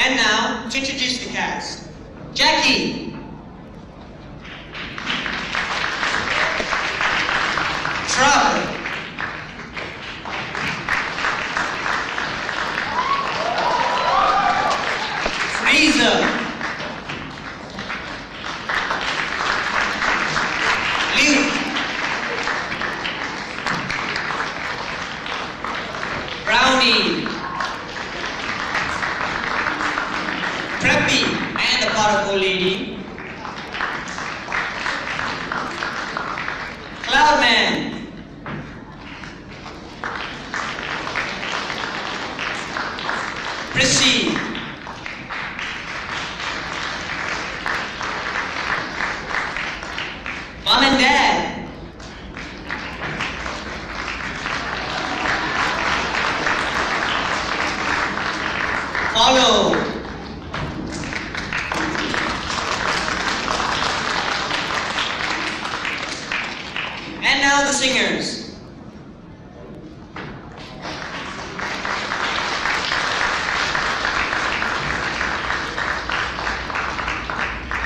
And now, to introduce the cast. Jackie. Trevor. Freezer. Luke. Brownie. Preppy and the powerful lady. Cloudman. Prissy. Mom and Dad. Follow. And now the singers.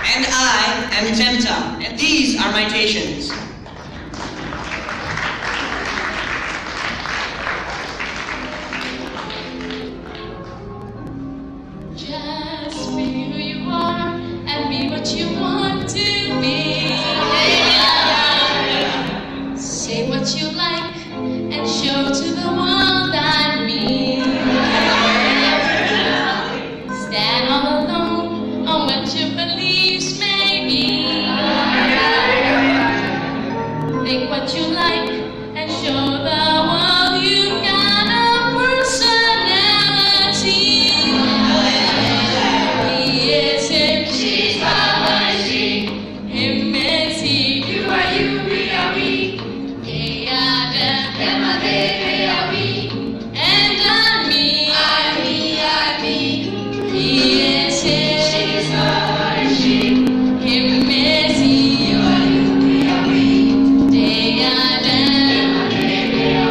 And I am Tempta, and these are my stations. Just be who you are and be what you want to be. Say what you like and show to the world I mean. Stand all alone on what your beliefs may be. Think what you like and show the world you got a personality. He is him, she's her, she. Him is he, you are you, we are we. They are them are they are we. And I'm me, I'm me, I'm me. He is him, she's her, she. Him is he, you are you, we are we. They are them are they are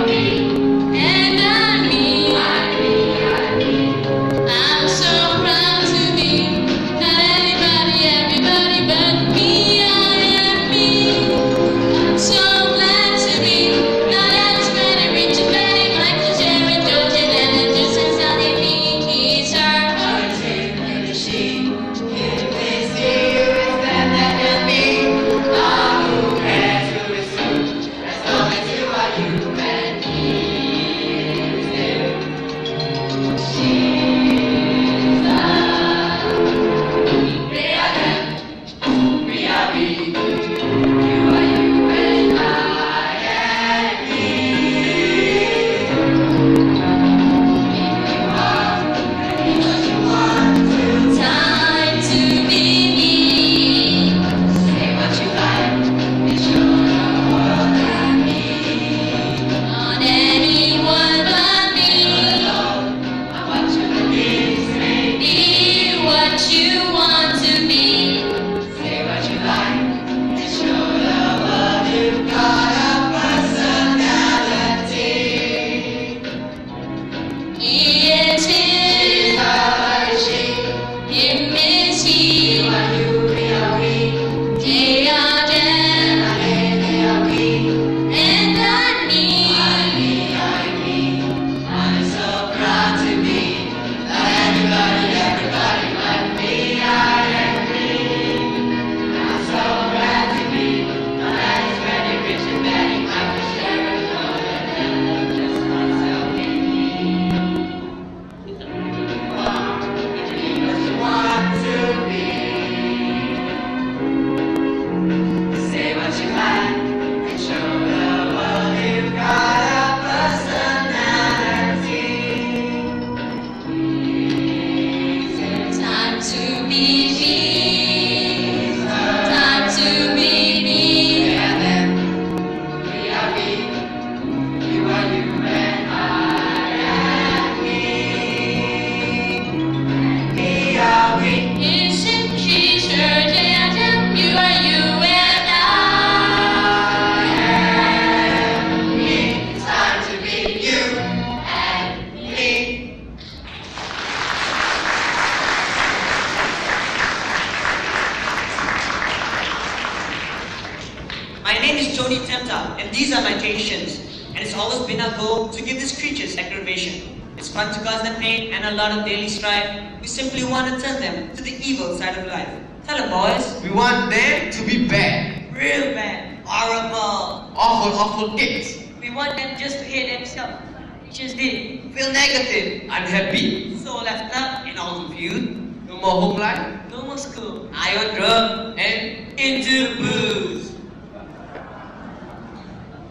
My name is Tony Temta, and these are my patients. And it's always been our goal to give these creatures aggravation. It's fun to cause them pain and a lot of daily strife. We simply want to turn them to the evil side of life. Tell them, boys. We want them to be bad. Real bad. Horrible. Awful kids. We want them just to hate themselves. Teachers did. Feel negative, unhappy. So left out and all confused. No more home life. No more school. Eye on drug. And Into booze.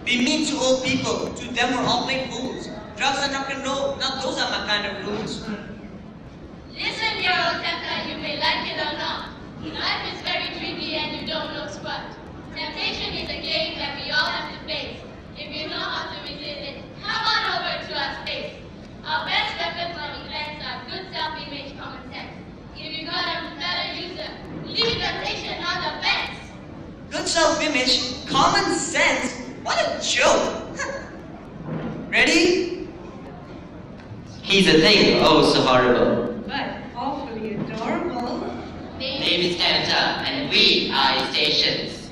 Be mean to old people. To them we're all plain fools. Drugs and rock and roll. Now those are my kind of rules. Listen, dear old Tempter, you may like it or not. Life is very tricky and you don't know squat. Temptation is a game that we all have to face. If you know how to resist it, come on over to our space. Our best weapons on defense are good self-image, common sense. If you got a better user, leave temptation on the fence. Good self-image, common sense. What a joke! Ready? He's a thing, oh so horrible. But awfully adorable. Name is Tempter, and we are his stations.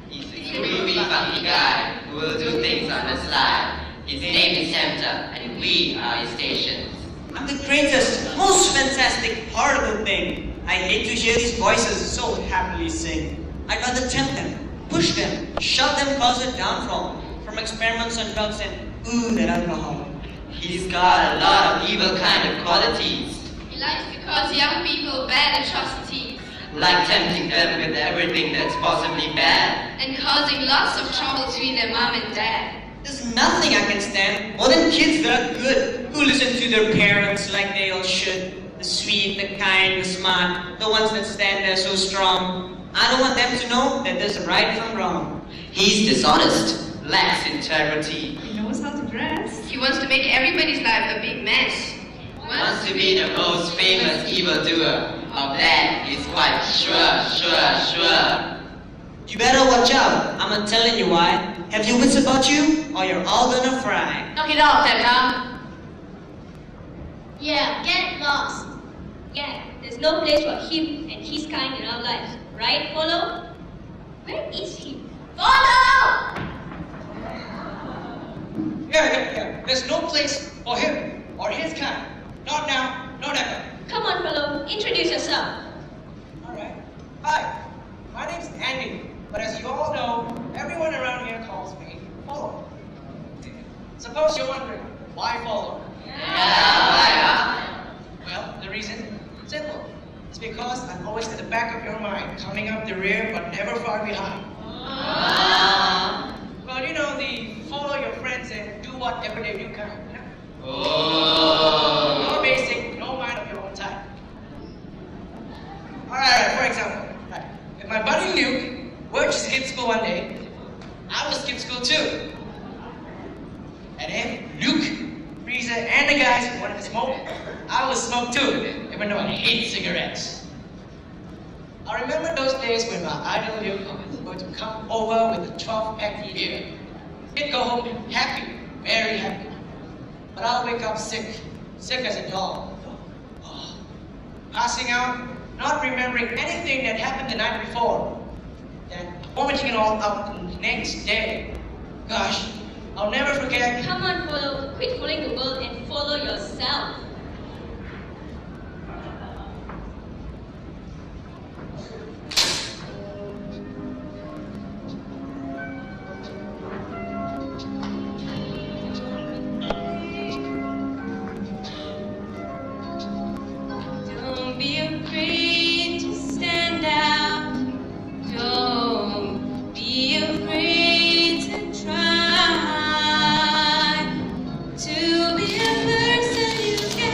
He's a groovy, funky guy who will do things on the sly. His name is Tempter, and we are his stations. I'm the greatest, most fantastic, horrible thing. I hate to hear these voices so happily sing. I'd rather tempt them, push them, shove them cause a downfall. From experiments on drugs and that alcohol. He's got a lot of evil kind of qualities, He likes to cause young people bad atrocities like tempting them with everything that's possibly bad. and causing lots of trouble between their mom and dad. There's nothing I can stand more than kids that are good, who listen to their parents like they all should. The sweet, the kind, the smart, the ones that stand there so strong. I don't want them to know that there's a right from wrong. He's dishonest, lacks integrity, He knows how to dress. He wants to make everybody's life a big mess. wants to be the most famous evildoer. Of that he's quite sure. You better watch out. I'm telling you why. Have your wits about you, or you're all gonna fry. Knock it off, Tempter. Yeah, get lost. Yeah, there's no place for him and his kind in our lives. Right, Polo? Where is he? Follow! Yeah. There's no place for him or his kind. Not now, not ever. Come on, Polo, introduce yourself. Alright. Hi, my name's Andy, but as you all know, everyone around here calls me Follow. Suppose you're wondering, why Follow? Well, the reason? Simple. It's because I'm always at the back of your mind, coming up the rear but never far behind. Well, you know, the follow your friends and do whatever they do kind, you know? No basic, no mind of your own type. Alright, for example, if my buddy Luke were to skip school one day, I would skip school too. And if Luke, Freezer, and the guys wanted to smoke, I would smoke too, even though I hate cigarettes. I remember those days when my idol Luke would come over with a 12-pack beer. He'd go home happy, very happy. But I'll wake up sick as a dog. Passing out, not remembering anything that happened the night before. Then vomiting it all out the next day. Gosh, I'll never forget. Come on, Polo, quit following the world and follow yourself. Don't be afraid to stand out. Don't be afraid to try to be a person you can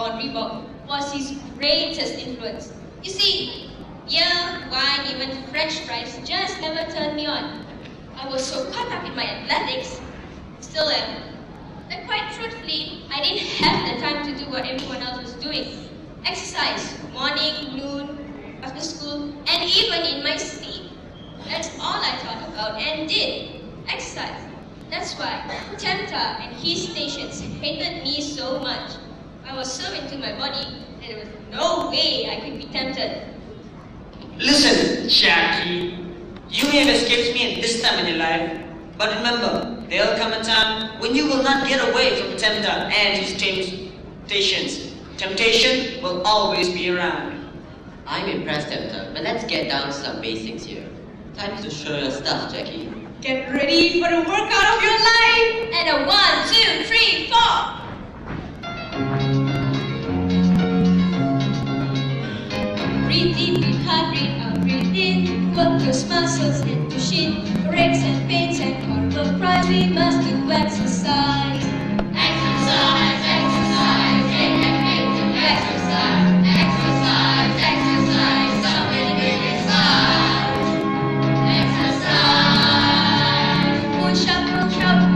on Reebok was his greatest influence. You see, beer, wine, even French fries just never turned me on. I was so caught up in my athletics, still am, that quite truthfully, I didn't have the time to do what everyone else was doing. Exercise, morning, noon, after school, and even in my sleep. That's all I thought about and did. Exercise. That's why Tempter and his stations hated me so much. I was so into my body that there was no way I could be tempted. Listen, Jackie. You may have escaped me at this time in your life, but remember, there'll come a time when you will not get away from Tempter and his temptations. Temptation will always be around. I'm impressed, Tempter, but let's get down to some basics here. Time to show your stuff, Jackie. Get ready for the workout of your life! And a 1, 2, 3, 4! Breathe deep, breathe hard, breathe out, breathe in. Work those muscles head to shin. For aches and pains and horrible cries, we must do exercise. Exercise, exercise, take that big to exercise. Exercise, exercise, something big inside. Exercise. Push up,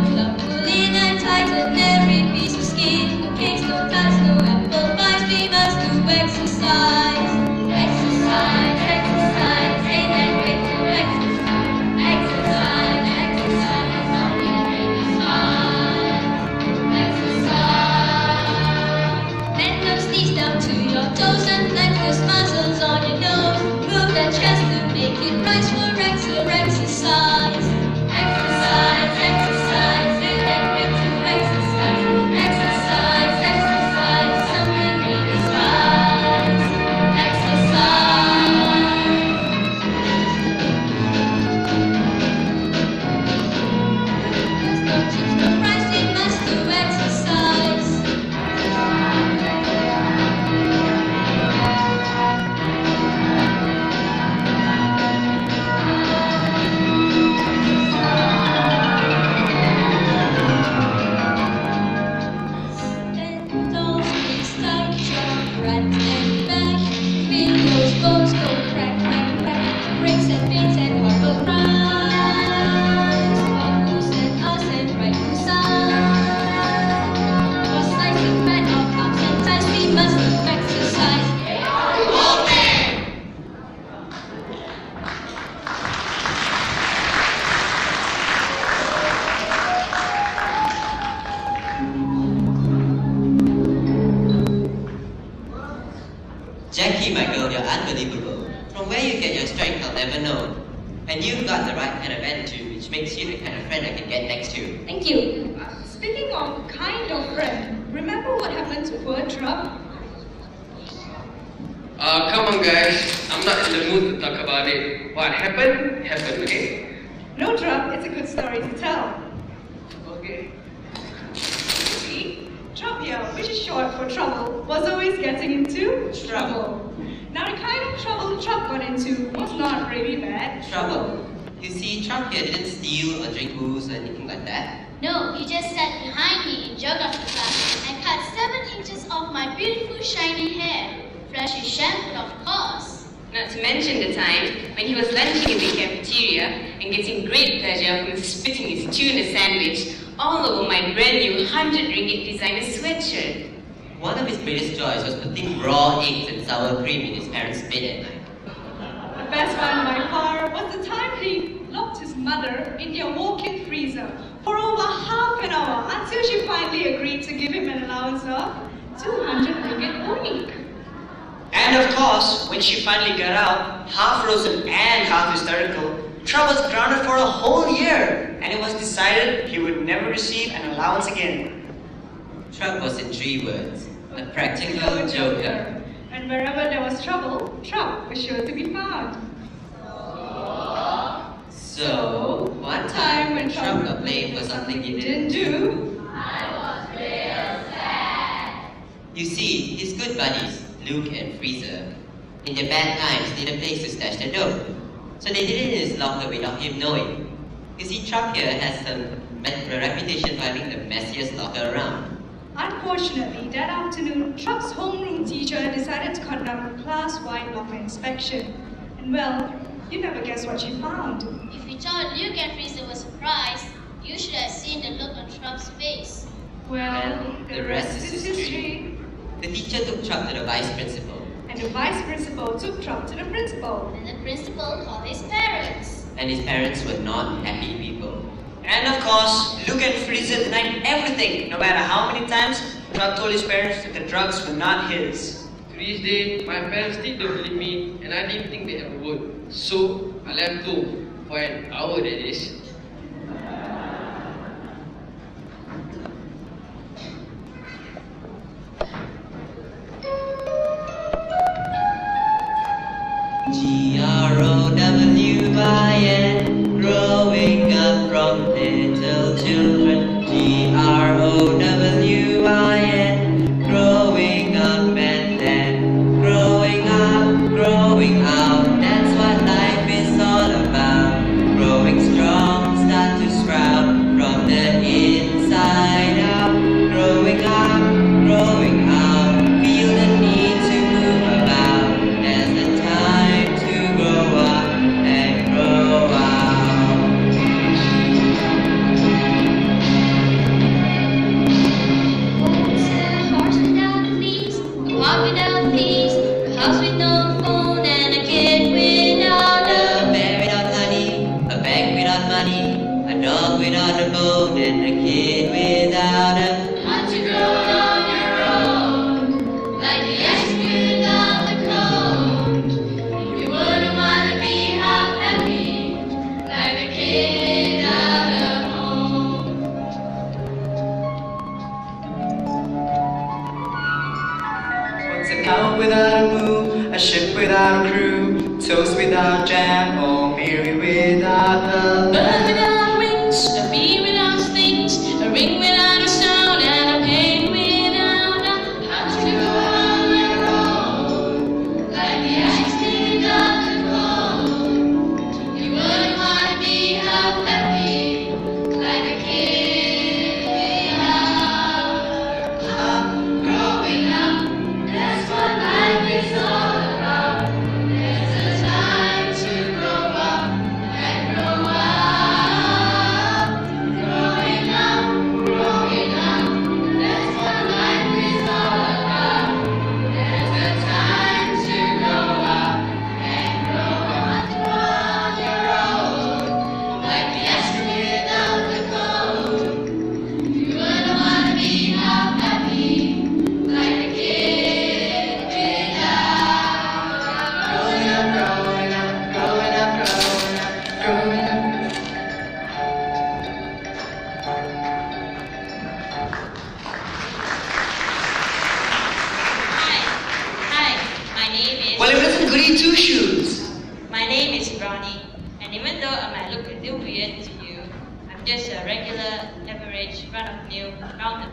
pull up, pull in and tighten every piece of skin. No cakes, no ties, no apple pies, we must do exercise. Exercise, exercise, take that big to exercise. Exercise, exercise, something big inside. Exercise. Bend those knees down to your toes and flex those muscles on your nose. Move that chest to make it rise for exercise. Exercise, exercise, take that big to exercise. Exercise, exercise, something big inside. Exercise. There's no chips, no fries, we must do exercise. Stand tall, squeeze tight, jump right and back. Feel those bones go crack, crack, crack. Breaks and pains and horrible cries. Walk loose and us and right to side. For slicing fat off arms and thighs, we must do exercise. Jackie, my girl, you're unbelievable. From where you get your strength, I'll never know. And you've got the right kind of attitude, which makes you the kind of friend I can get next to. Thank you. Speaking of kind of friend, remember what happened to poor Trump? Come on, guys. I'm not in the mood to talk about it. What happened, happened, okay? No, Trump, it's a good story to tell. Okay. See, Trump here, which is short for trouble, was always getting into trouble. Now, the kind of trouble Trump got into was not really bad. Trouble. You see, Trump here didn't steal or drink booze or anything like that. No, he just sat behind me in geography class and cut 7 inches off my beautiful shiny hair. Freshly shampooed, of course. Not to mention the time when he was lunching in the cafeteria and getting great pleasure from spitting his tuna sandwich all over my brand new 100 ringgit designer sweatshirt. One of his greatest joys was putting raw eggs and sour cream in his parents' bed at night. The best one by far was the time he locked his mother in their walk-in freezer for over half an hour until she finally agreed to give him an allowance of 200 ringgit a week. And of course, when she finally got out, half frozen and half hysterical, Trump was grounded for a whole year, and it was decided he would never receive an allowance again. Trump was in 3 words, a practical joker. And wherever there was trouble, Trump was sure to be found. So, one time when Trump got blamed for something he didn't do, you see, his good buddies, Luke and Freezer, in their bad times need a place to stash their dough. So they did it in his locker without him knowing. You see, Trump here has a reputation for having the messiest locker around. unfortunately, that afternoon, Trump's homeroom teacher decided to conduct a class-wide locker inspection. And well, you never guess what she found. If you thought Luke and Frieza were surprised, you should have seen the look on Trump's face. Well, the rest is history. The teacher took Trump to the vice principal. And the vice principal took Trump to the principal. And the principal called his parents. And his parents were not happy people. And of course, Luke and Frieza denied everything, no matter how many times Trump told his parents that the drugs were not his. To this day, my parents still don't believe me, and I didn't think they ever would. So I left home for an hour, that is. G-R-O-W-I-N, growing up from little children. G-R-O-W-I-N, growing up and then growing out. That's what life is all about. Growing strong, start to sprout from the inside out. Growing out, feel the need to move about. There's the time to grow up and grow out. What's a horse without fleas, a walk without fleas, a house with no phone, and a kid without A bear without honey, a bag without money, a dog without a bone, and a kid without a. Want to grow on your own, like the ice without the cold. You wouldn't want to be half happy, like the kid without a home. What's a cow without a moo, a ship without a crew, toast without jam, or Mary without love? Bird without wings, a bee without stings, a ring without a sound, and a pain without a Want to go on your own, like the ice without the cold. You wouldn't want to be half happy, like a kid without growing up. That's what life is all about. There's a time to grow up and grow out. Growing up, that's what life is all about. There's a time to grow up and grow up. On your own, like the ice without the cold. You wouldn't want to be half happy, like a kid without growing up. Hi, my name is. Well, it wasn't goody two shoes. My name is Brownie, and even though I might look a little weird to you, I'm just a regular, average, run-of-the-mill browner.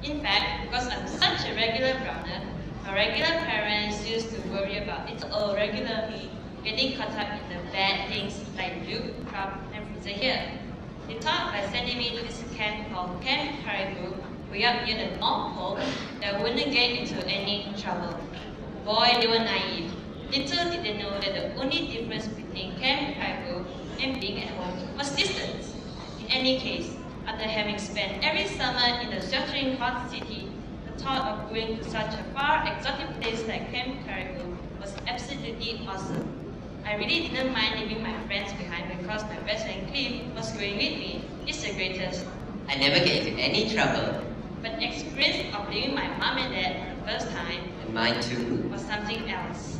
In fact, because I'm such a regular browner, my regular parents used to worry about little old regular me getting caught up in the bad things like Luke, Trump, and Frieza here. They thought by sending me to this camp called Camp Caribou, way up near the North Pole, that I wouldn't get into any trouble. Boy, they were naive. Little did they know that the only difference between Camp Caribou and being at home was distance. In any case, after having spent every summer in the sheltering hot city, the thought of going to such a far exotic place like Camp Caribou was absolutely awesome. I really didn't mind leaving my friends behind because my best friend Cliff was going with me. It's the greatest. I never get into any trouble. But the experience of leaving my mom and dad for the first time And mine too. was something else.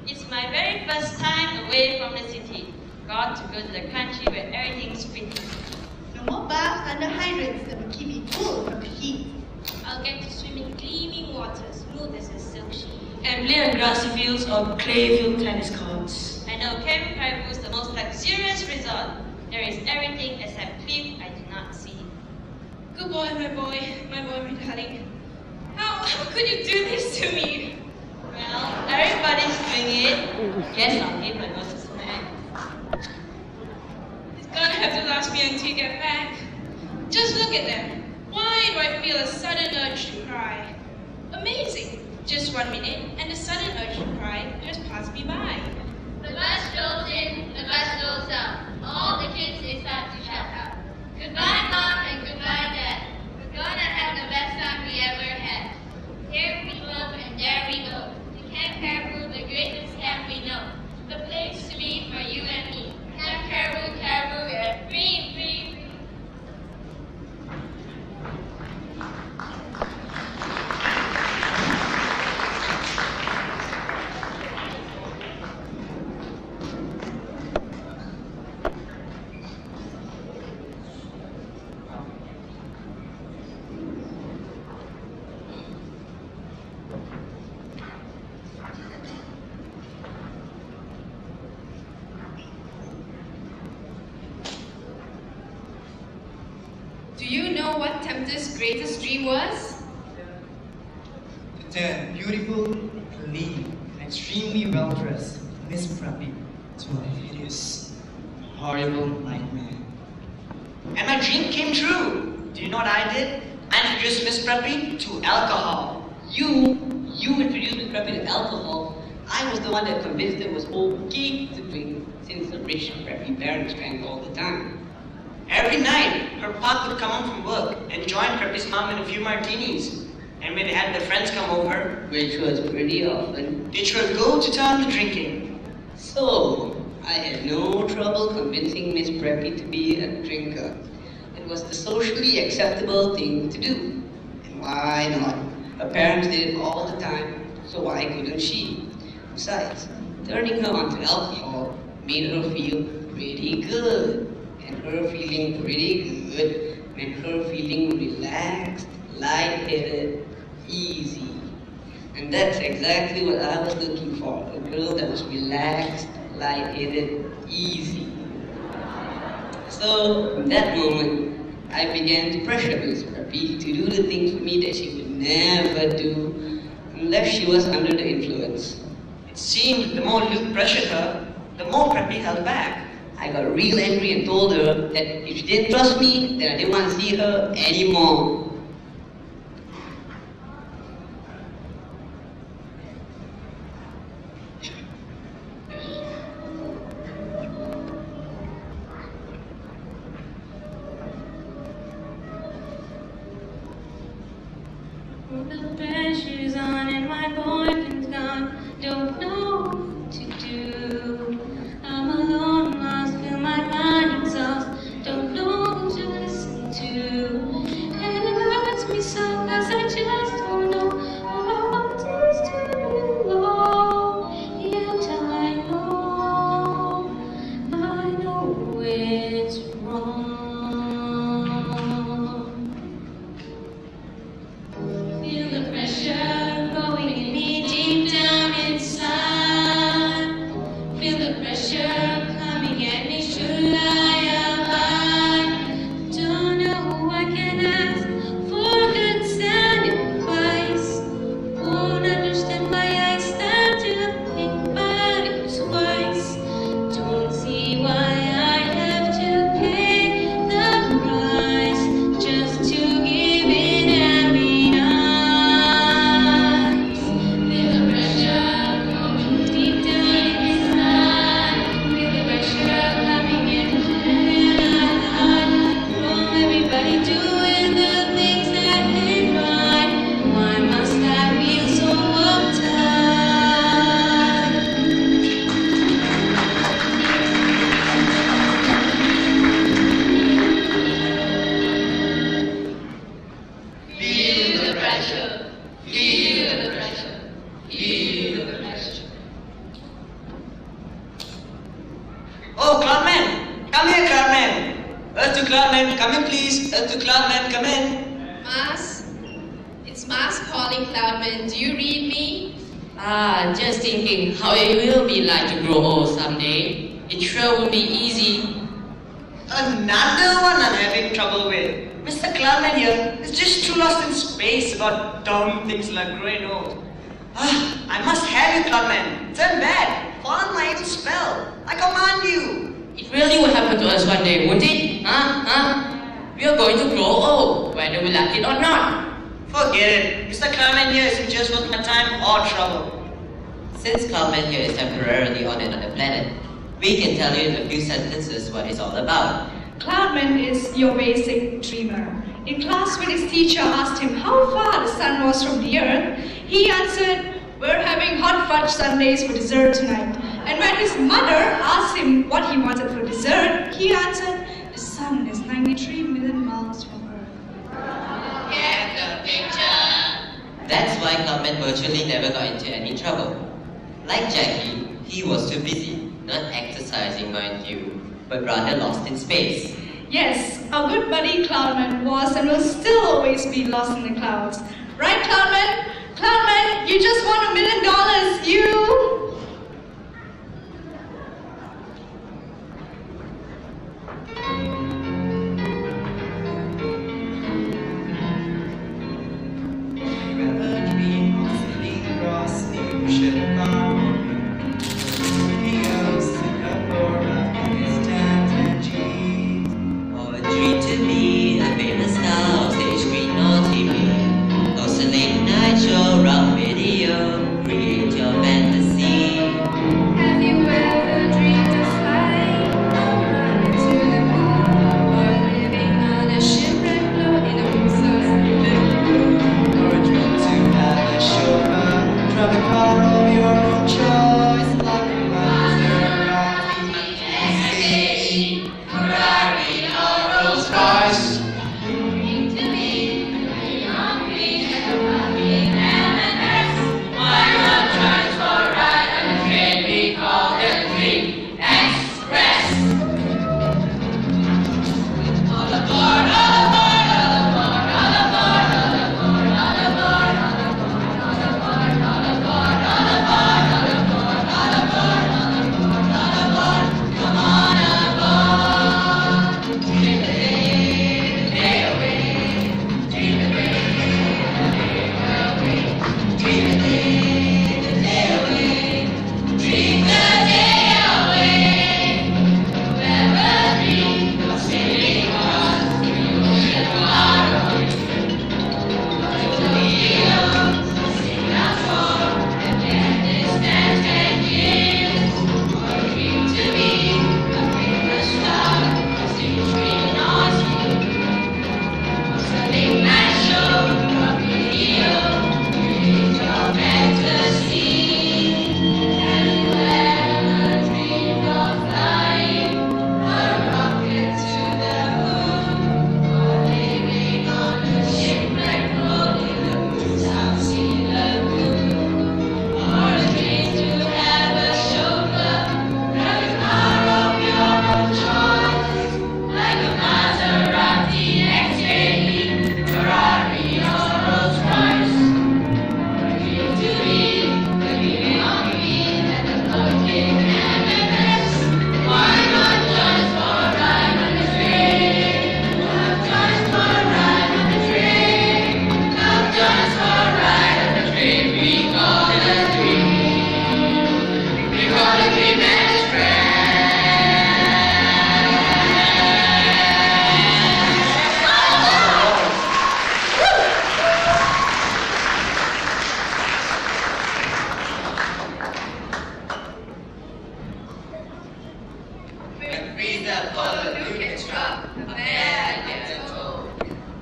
It's my very first time away from the city. Got to go to the country where everything's pretty. No more baths under hydrants that will keep me cool from the heat. I'll get to swim in gleaming water, smooth as a silk sheet. And play on grassy fields or clay-filled tennis courts. I know Camp Caribou is the most luxurious resort. There is everything except cliff I do not see. Good boy, my darling. How could you do this to me? Well, everybody's doing it. Guess I'll hit my nose to smack. It's gonna have to last me until you get back. Just look at them. Why do I feel a sudden urge to cry? Amazing. Just 1 minute, and the sudden urge to cry just passed me by. The bus rolls in, the bus rolls out. All the kids they start to shout out. Goodbye, Mom, and goodbye, Dad. We're gonna have the best time we ever had. Here we go, and there we go. To Camp Caribou, the greatest camp we know. The place to be for you and me. Camp Caribou, Caribou, yeah. Free, free, free. Do you know what Tempter's greatest dream was? To turn beautiful, clean, and extremely well-dressed Miss Preppy to a hideous, horrible nightmare. And my dream came true. Do you know what I did? I introduced Miss Preppy to alcohol. You introduced Miss Preppy to alcohol. I was the one that convinced her it was okay to drink since the rich preppy parents drank all the time. Every night, her pop would come home from work and join Preppy's mom in a few martinis. And when they had their friends come over, Which was pretty often. they would go to town with drinking. So, I had no trouble convincing Miss Preppy to be a drinker. It was the socially acceptable thing to do. And why not? Her parents did it all the time, so why couldn't she? Besides, turning her onto alcohol made her feel pretty good. And her feeling pretty good meant her feeling relaxed, lightheaded, easy. And that's exactly what I was looking for, a girl that was relaxed, lightheaded, easy. So, from that moment, I began to pressure Miss Preppy to do the things for me that she would never do unless she was under the influence. It seemed the more Luke pressured her, the more Preppy held back. I got real angry and told her that if she didn't trust me, then I didn't want to see her anymore. The pressure's on and my boyfriend's gone. Don't know what to do. I'm alone, lost, feel my mind exhaust. Don't know who to listen to. And it hurts me so, cause I just don't know. All I want is to belong. Yet I know it's wrong. Feel the pressure growing in me deep down inside. Feel the pressure coming at me. Should I abide? Don't know who I can ask for good sound advice. Won't understand why I start to think about it twice. Don't see why I have to pay the price just to give in and be nice. Feel the pressure growing deep down inside. Feel the pressure coming in from everybody doing the things that ain't right. Why must I feel so uptight? Feel the pressure. Feel the pressure. Feel the pressure. Oh, Cloudman! Come here, Cloudman! Earth to Cloudman, come in please. Earth to Cloudman, come in. Mars? It's Mars calling, Cloudman. Do you read me? Ah, just thinking how it will be like to grow old someday. It sure won't be easy. Another one I'm having trouble with. Mr. Clownman here is just too lost in space about dumb things like growing old. I must have you, Clownman. Turn bad. Follow my evil spell. I command you. It really will happen to us one day, won't it? We are going to grow old, whether we like it or not. Forget it. Mr. Clownman here isn't just worth my time or trouble. Since Clownman here is temporarily on another planet, we can tell you in a few sentences what it's all about. Cloudman is your basic dreamer. In class, when his teacher asked him how far the sun was from the earth, he answered, "We're having hot fudge sundaes for dessert tonight." And when his mother asked him what he wanted for dessert, he answered, "The sun is 93 million miles from earth." Get the picture. That's why Clownman virtually never got into any trouble. Like Jackie, he was too busy, not exercising mind you, but rather lost in space. Yes, our good buddy Cloudman was and will still always be lost in the clouds. Right, Cloudman? Cloudman, you just won $1 million, you!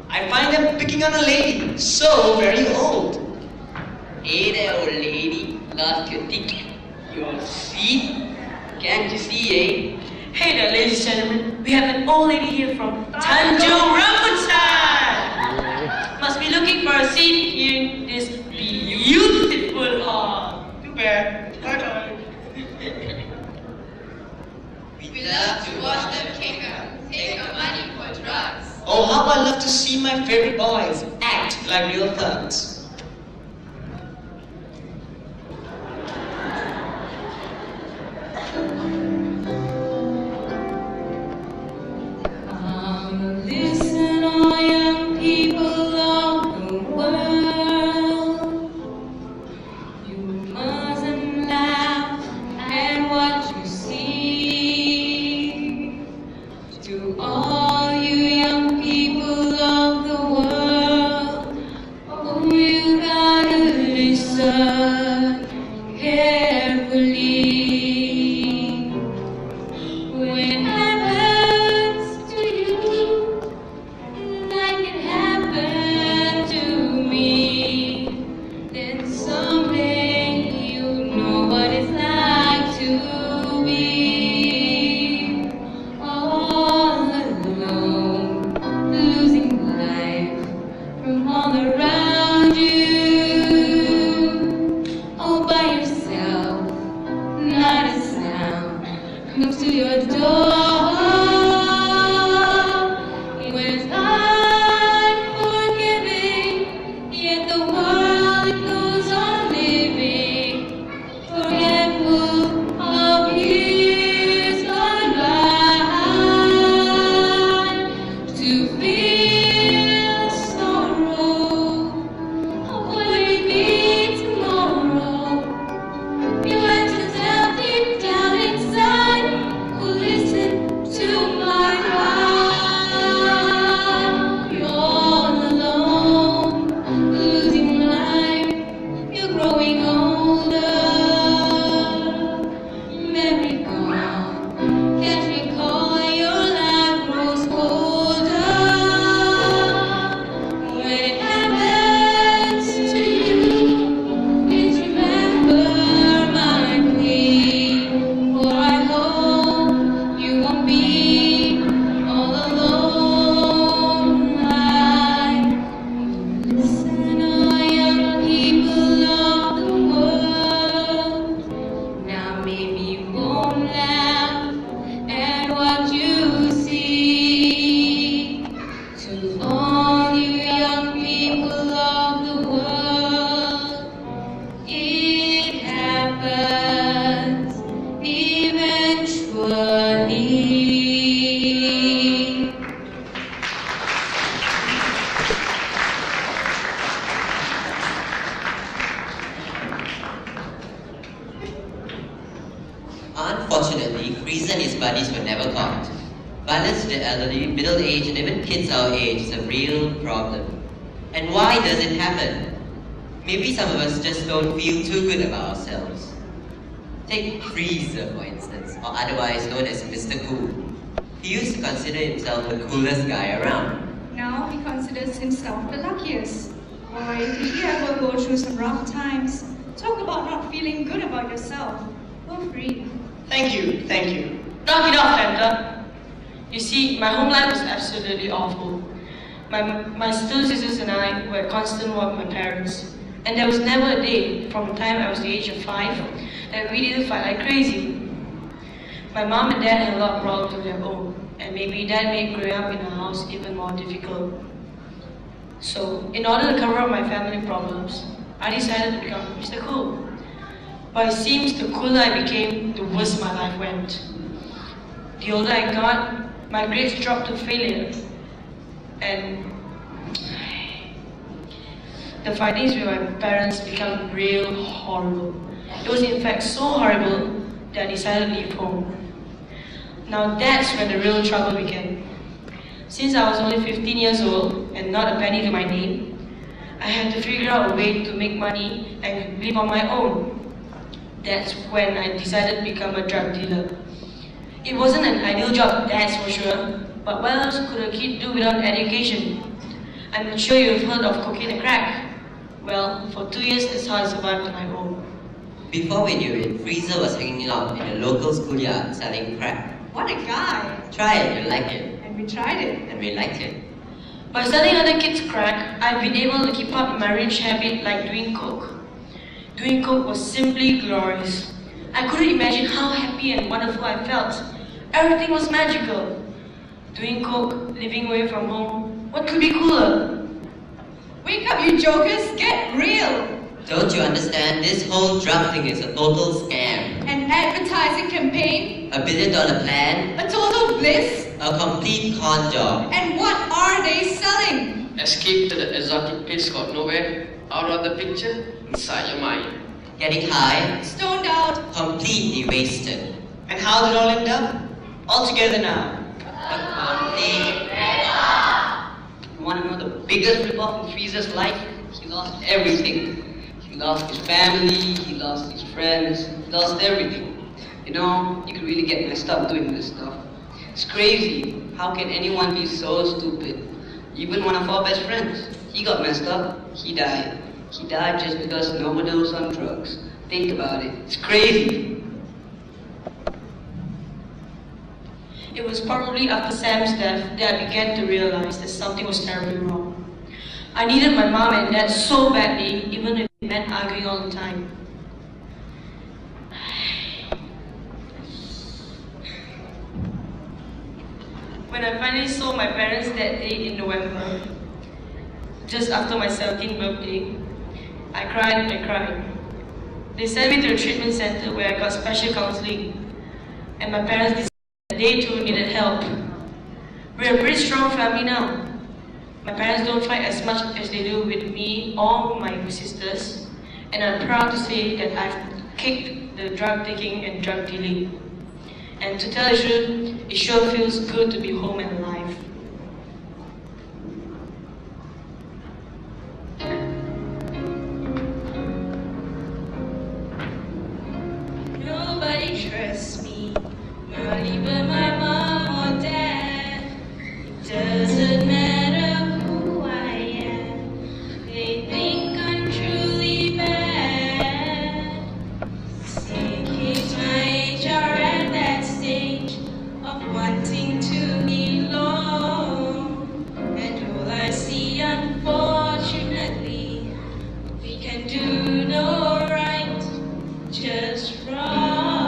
I find them picking on a lady, so very old. Hey there, old lady. Lost your ticket. Your seat? Can't you see, eh? Hey there, ladies and gentlemen. We have an old lady here from Tanjung Rambutan. Must be looking for a seat here in this beautiful hall. Too bad. Bye-bye. We love to watch them kick up, take our money for drugs. Oh, how I love to see my favorite boys act like real thugs. Listen, all you answer carefully. When it happens to you, like it happened to me, then someday you'll know what it's like to be all alone, losing life from all around you, all by yourself, not a sound comes to your door. When it's unforgiving, yet the world it goes on living, forgetful of years gone by, to feel sorrow. What will it be tomorrow? You answer tell deep down inside. Who listen to my heart? You're all alone, losing life. You're growing older. Memory gone, can't recall. Your life grows colder. When it happens to you, please remember my plea. For I hope you won't be all alone. Listen, all young people of the world. Now maybe you won't laugh at what you see. To all you young people of the world, it happens eventually. Unfortunately, Frieza and his buddies were never caught. Violence to the elderly, middle-aged, and even kids our age is a real problem. And why does it happen? Maybe some of us just don't feel too good about ourselves. Take Frieza, for instance, or otherwise known as Mr. Cool. He used to consider himself the coolest guy around. Now he considers himself the luckiest. Boy, did he ever go through some rough times? Talk about not feeling good about yourself. Go free. Thank you, thank you. Knock it off, Fanta. You see, my home life was absolutely awful. My still sisters and I were at constant war with my parents. And there was never a day, from the time I was the age of 5, that we didn't fight like crazy. My mom and dad had a lot of problems of their own, and maybe that made growing up in our house even more difficult. So, in order to cover up my family problems, I decided to become Mr. Cool. But it seems the cooler I became, the worse my life went. The older I got, my grades dropped to failure, and the findings with my parents became real horrible. It was in fact so horrible that I decided to leave home. Now that's when the real trouble began. Since I was only 15 years old and not a penny to my name, I had to figure out a way to make money and live on my own. That's when I decided to become a drug dealer. It wasn't an ideal job, that's for sure, but what else could a kid do without education? I'm sure you've heard of cocaine and crack. Well, for 2 years, that's how I survived on my own. Before we knew it, Frieza was hanging out in a local schoolyard selling crack. What a guy! Try it, you'll like it. And we tried it. And we liked it. By selling other kids crack, I've been able to keep up my rich habit like doing coke. Doing coke was simply glorious. I couldn't imagine how happy and wonderful I felt. Everything was magical. Doing coke, living away from home, what could be cooler? Wake up, you jokers! Get real! Don't you understand? This whole drug thing is a total scam. An advertising campaign? $1 billion plan? A total bliss? A complete con job. And what are they selling? Escape to the exotic place called nowhere, out of the picture, inside your mind. Getting high, Stoned out. completely wasted. And how did it all end up? All together now. A complete You want to know the biggest rip-off in Frieza's life? He lost everything. He He lost his family, he lost his friends, he lost everything. You know, you could really get messed up doing this stuff. It's crazy. How can anyone be so stupid? Even one of our best friends, he got messed up, he died. He died just because an overdose on drugs. Think about it. It's crazy. It was probably after Sam's death that I began to realize that something was terribly wrong. I needed my mom and dad so badly, even if it meant arguing all the time. When I finally saw my parents that day in November, just after my 17th birthday, I cried and I cried. They sent me to a treatment center where I got special counseling, and my parents decided that they too needed help. We're a pretty strong family now. My parents don't fight as much as they do with me or my sisters, and I'm proud to say that I've kicked the drug taking and drug dealing. And to tell the truth, it sure feels good to be home and alive. Nobody trusts me, not even my mom or dad. It doesn't matter who I am, they think I'm truly bad. Say kids my age are at that stage of wanting to belong, and all I see, unfortunately, we can do no right, just wrong.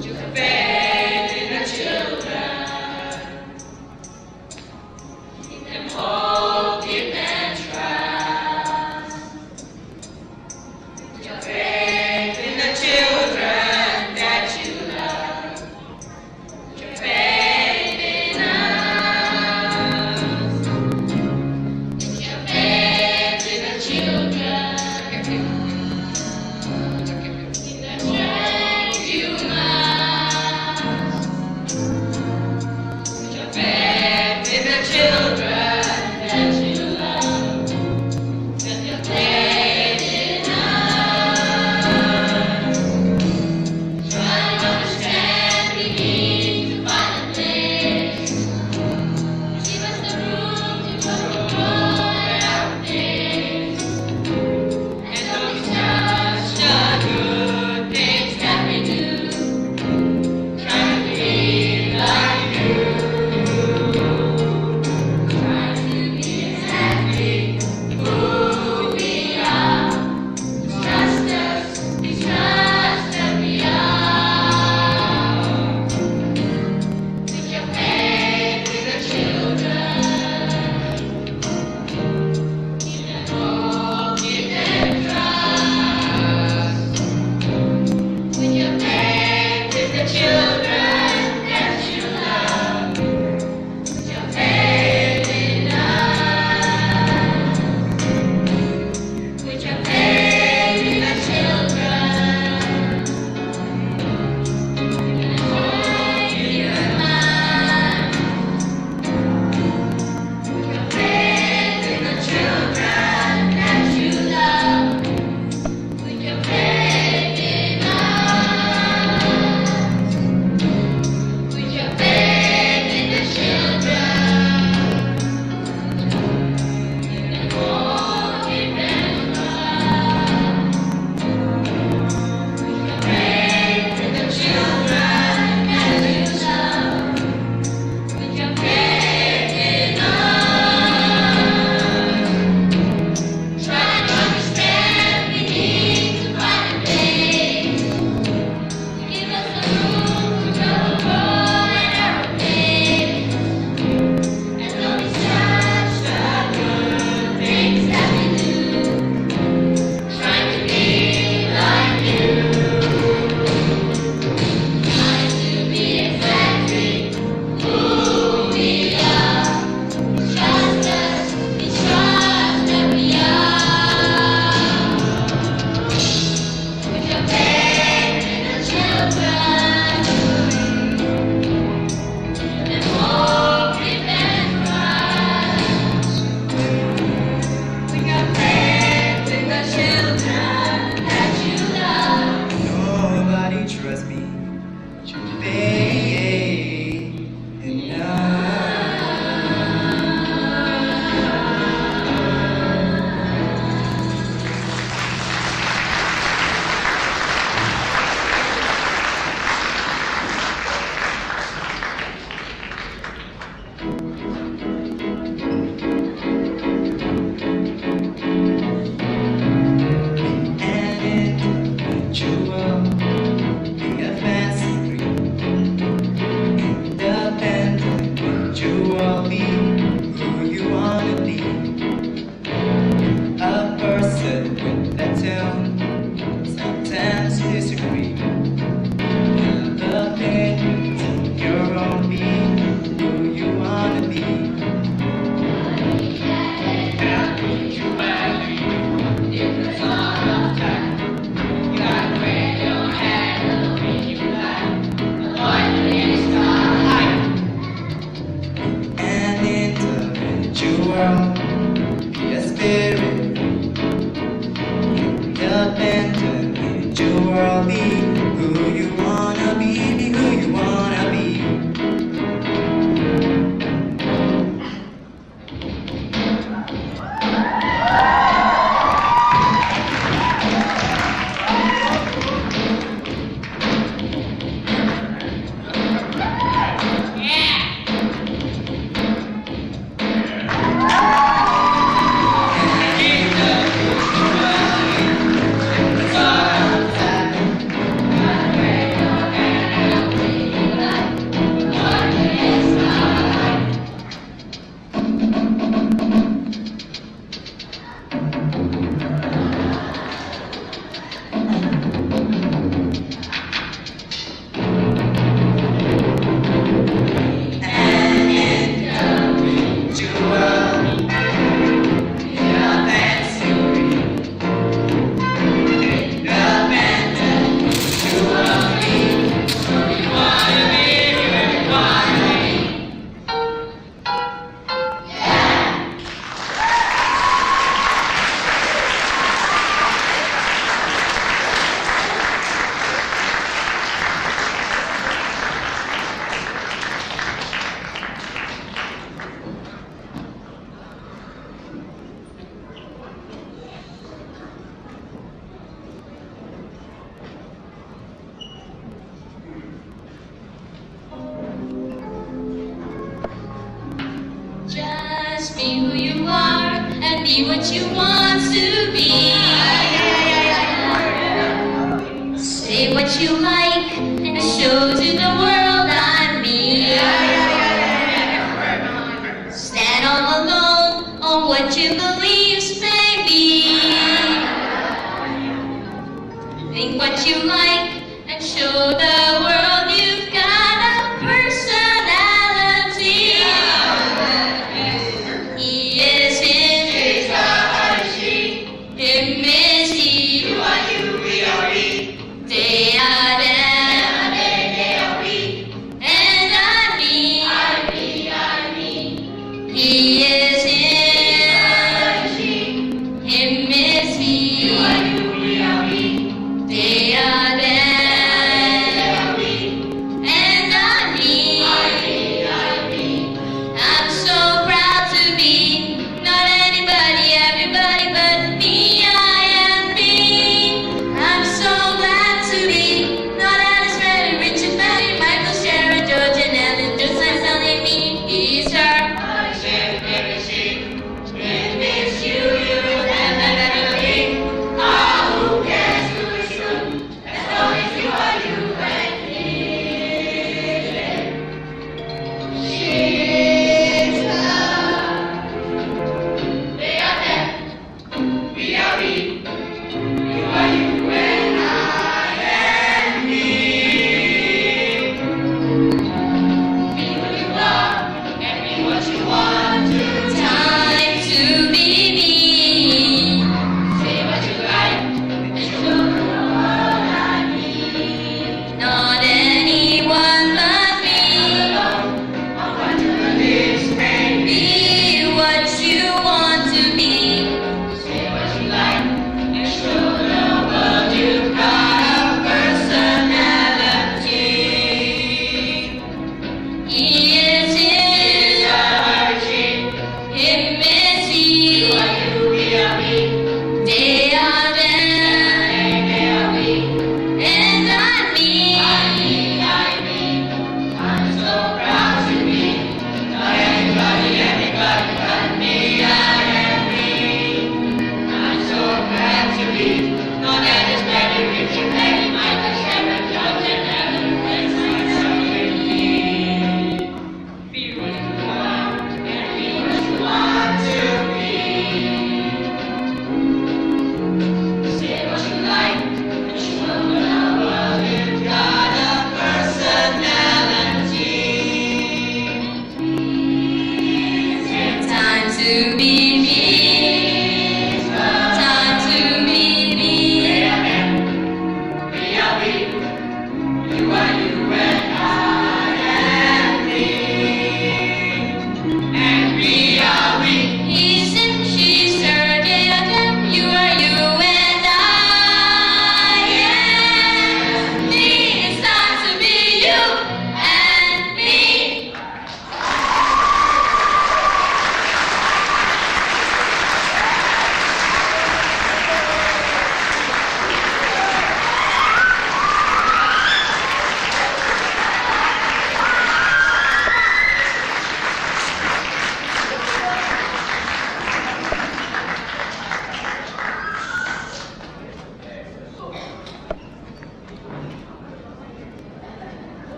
To faith in the children, give them hope, give them trust. To faith in the children that you love, to faith in us. Your faith well, be who you wanna be who you wanna be. Just be who you are and be what you want to be. Say what you like and show to the world I'm me. Stand all alone on what you believe.